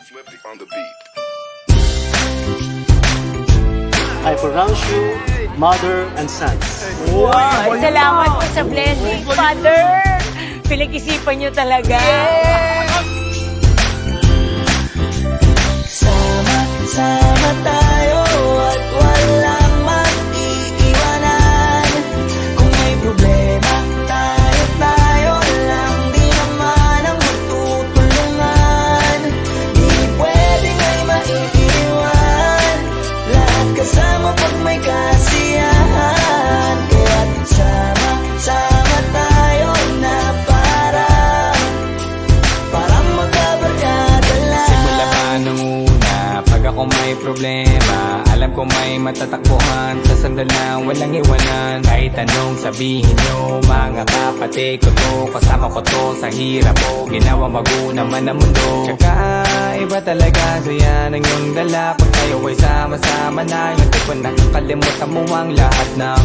Flippy on the beat. I pronounce you mother and sons. Wow, salamat po sa blessing, Father. Pinag-isipan niyo talaga. Sama tayo at walang mag-iiwanan. Kung may problema, tayo lang. Di naman ang magtutulungan. Di pwedeng ay maiiwan. Lahat kasama pag may kasiyahan. Kaya't sama tayo na parang magkabarkada lang. Simula pa nung una, pag ako may problema, alam ko may matatakbuhan. Sa sandal na walang iwanan. Kahit anong sabihin nyo, mga kapatid ko to, kasama ko to sa hirap mo. Ginawa mago naman ang mundo. Tsaka iba talaga, saya ng iyong dala. Pag tayo ay sama-sama na, hindi ko nakakalimutan mo ang lahat ng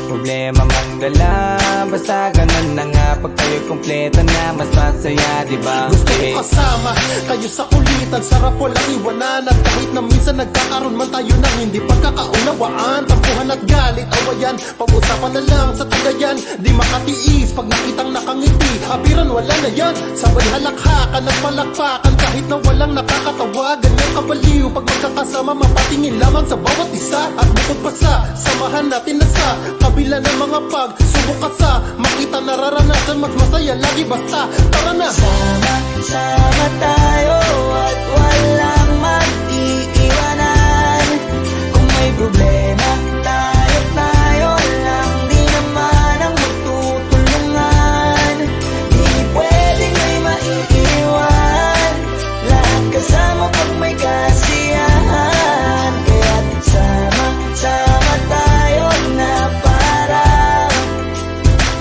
problema mang dala. Basta ganun na nga, pag tayo kompleto na, mas masaya, diba? Gusto ko kasama kayo sa kulitan, sarap walang iwanan. At kahit na minsan nagkakaroon man tayo ng hindi pagkakaunawaan, tampuhan at galit, awayan, pag-usapan na lang sa tagayan. Di makatiis pag nakitang nakangiti, abiran wala na yan. Sabay halakhakan at palakpakan, kahit na walang nakakatawa. Ganyan kabaliw pag magkakasama, mapatingin lamang sa bawat isa. At bukod pa sa samahan natin na sa kabila ng mga pagsubok at sa makita nararanasan, mas masaya lagi basta tara na. Sama tayo at walang mag-iiwanan. Kung may problema, tayo lang. Di naman ang magtutulungan. Di pwedeng ay maiiwan. Lahat kasama pag may kasiyahan. Kaya't sama tayo na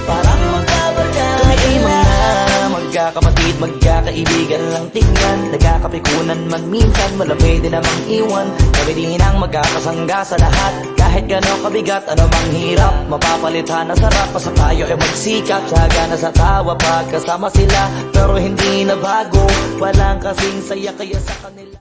parang magkabarkada. Kami ay mga magkakapatid, magkakaibigan lang tingnan. Nagkakapikunan man minsan, malapit din namang iwan. Kami din ang magkakasangga sa lahat. Kahit gano'ng kabigat, ano mang hirap, mapapalitan na sarap. Basta tayo ay magsikap, sagana sa tawa pagkasama sila. Pero hindi na bago, walang kasing saya kaya sa kanila.